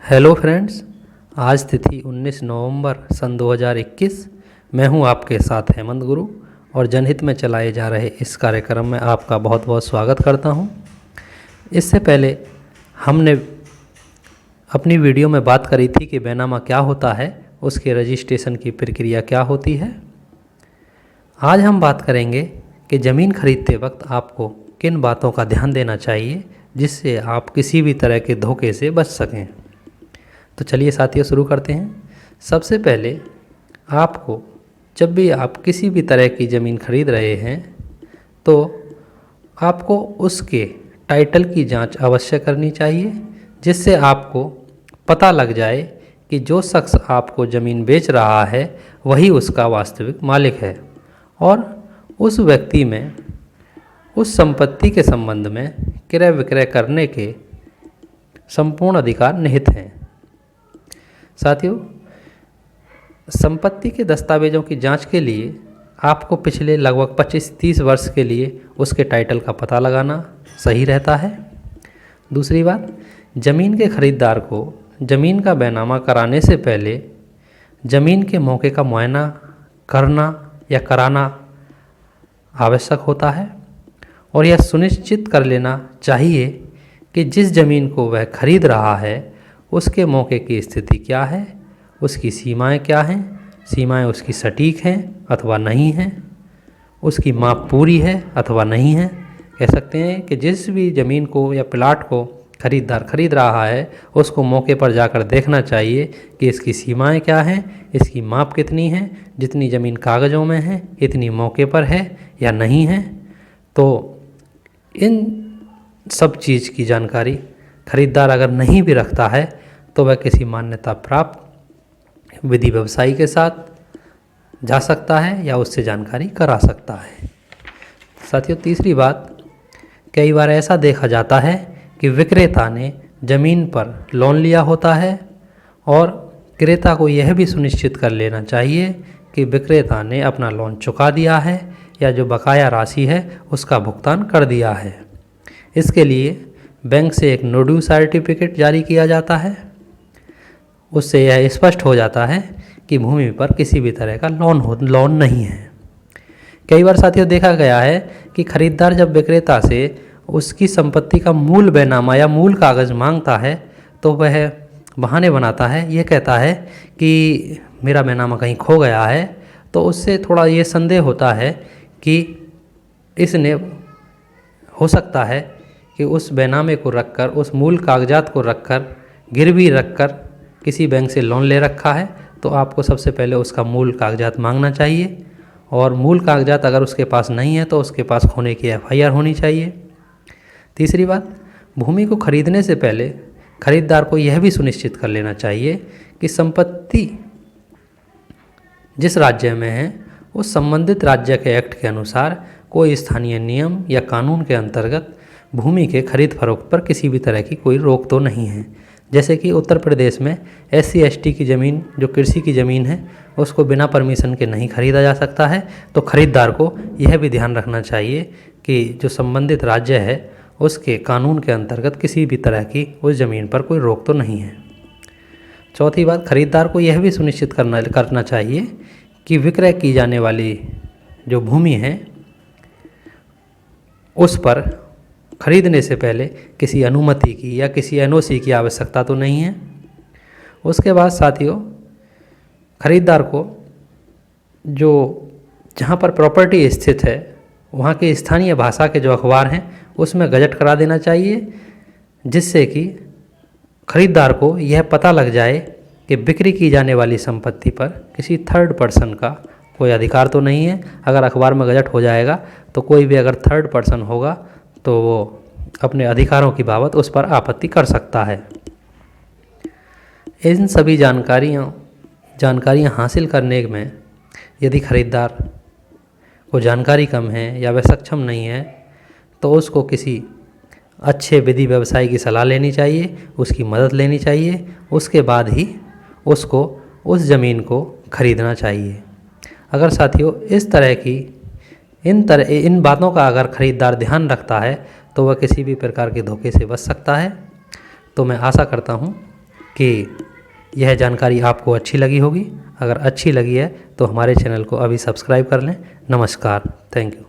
Hello friends, आज तिथि 19 नवंबर सन 2021। मैं हूं आपके साथ हेमंत गुरु और जनहित में चलाए जा रहे इस कार्यक्रम में आपका बहुत बहुत स्वागत करता हूं। इससे पहले हमने अपनी वीडियो में बात करी थी कि बैनामा क्या होता है, उसके रजिस्ट्रेशन की प्रक्रिया क्या होती है। आज हम बात करेंगे कि ज़मीन खरीदते वक्त आपको किन बातों का ध्यान देना चाहिए जिससे आप किसी भी तरह के धोखे से बच सकें। तो चलिए साथियों, शुरू करते हैं। सबसे पहले आपको जब भी आप किसी भी तरह की ज़मीन खरीद रहे हैं तो आपको उसके टाइटल की जांच अवश्य करनी चाहिए, जिससे आपको पता लग जाए कि जो शख्स आपको ज़मीन बेच रहा है वही उसका वास्तविक मालिक है और उस व्यक्ति में उस संपत्ति के संबंध में क्रय विक्रय करने के संपूर्ण अधिकार निहित हैं। साथियों, संपत्ति के दस्तावेज़ों की जांच के लिए आपको पिछले लगभग 25-30 वर्ष के लिए उसके टाइटल का पता लगाना सही रहता है। दूसरी बात, ज़मीन के खरीदार को ज़मीन का बैनामा कराने से पहले ज़मीन के मौके का मुआयना करना या कराना आवश्यक होता है और यह सुनिश्चित कर लेना चाहिए कि जिस ज़मीन को वह खरीद रहा है उसके मौके की स्थिति क्या है, उसकी सीमाएं क्या हैं, सीमाएं उसकी सटीक हैं अथवा नहीं हैं, उसकी माप पूरी है अथवा नहीं है। कह सकते हैं कि जिस भी ज़मीन को या प्लाट को खरीदार खरीद रहा है उसको मौके पर जाकर देखना चाहिए कि इसकी सीमाएं क्या हैं, इसकी माप कितनी है, जितनी ज़मीन कागज़ों में है इतनी मौके पर है या नहीं है। तो इन सब चीज़ की जानकारी खरीदार अगर नहीं भी रखता है तो वह किसी मान्यता प्राप्त विधि व्यवसायी के साथ जा सकता है या उससे जानकारी करा सकता है। साथियों, तीसरी बात, कई बार ऐसा देखा जाता है कि विक्रेता ने ज़मीन पर लोन लिया होता है और क्रेता को यह भी सुनिश्चित कर लेना चाहिए कि विक्रेता ने अपना लोन चुका दिया है या जो बकाया राशि है उसका भुगतान कर दिया है। इसके लिए बैंक से एक नो ड्यू सर्टिफिकेट जारी किया जाता है। उससे यह स्पष्ट हो जाता है कि भूमि पर किसी भी तरह का लोन नहीं है। कई बार साथियों देखा गया है कि खरीदार जब विक्रेता से उसकी संपत्ति का मूल बैनामा या मूल कागज़ मांगता है तो वह बहाने बनाता है, ये कहता है कि मेरा बैनामा कहीं खो गया है। तो उससे थोड़ा ये संदेह होता है कि इसने हो सकता है कि उस बैनामे को रखकर, उस मूल कागजात को रखकर, गिरवी रखकर किसी बैंक से लोन ले रखा है। तो आपको सबसे पहले उसका मूल कागजात मांगना चाहिए और मूल कागजात अगर उसके पास नहीं है तो उसके पास खोने की FIR होनी चाहिए। तीसरी बात, भूमि को खरीदने से पहले खरीदार को यह भी सुनिश्चित कर लेना चाहिए कि संपत्ति जिस राज्य में है उस संबंधित राज्य के एक्ट के अनुसार कोई स्थानीय नियम या कानून के अंतर्गत भूमि के खरीद फरोख्त पर किसी भी तरह की कोई रोक तो नहीं है। जैसे कि उत्तर प्रदेश में SC ST की ज़मीन, जो कृषि की ज़मीन है, उसको बिना परमिशन के नहीं खरीदा जा सकता है। तो खरीदार को यह भी ध्यान रखना चाहिए कि जो संबंधित राज्य है उसके कानून के अंतर्गत किसी भी तरह की उस ज़मीन पर कोई रोक तो नहीं है। चौथी बात, खरीदार को यह भी सुनिश्चित करना चाहिए कि विक्रय की जाने वाली जो भूमि है उस पर खरीदने से पहले किसी अनुमति की या किसी NOC की आवश्यकता तो नहीं है। उसके बाद साथियों, खरीदार को जो जहाँ पर प्रॉपर्टी स्थित है वहाँ की स्थानीय भाषा के जो अखबार हैं उसमें गजट करा देना चाहिए, जिससे कि खरीदार को यह पता लग जाए कि बिक्री की जाने वाली संपत्ति पर किसी थर्ड पर्सन का कोई अधिकार तो नहीं है। अगर अखबार में गजट हो जाएगा तो कोई भी अगर थर्ड पर्सन होगा तो वो अपने अधिकारों की बाबत उस पर आपत्ति कर सकता है। इन सभी जानकारियाँ हासिल करने में यदि खरीदार को जानकारी कम है या वह सक्षम नहीं है तो उसको किसी अच्छे विधि व्यवसायी की सलाह लेनी चाहिए, उसकी मदद लेनी चाहिए। उसके बाद ही उसको उस ज़मीन को खरीदना चाहिए। अगर साथियों इस तरह की इन बातों का अगर खरीदार ध्यान रखता है तो वह किसी भी प्रकार के धोखे से बच सकता है। तो मैं आशा करता हूँ कि यह जानकारी आपको अच्छी लगी होगी। अगर अच्छी लगी है तो हमारे चैनल को अभी सब्सक्राइब कर लें। नमस्कार, थैंक यू।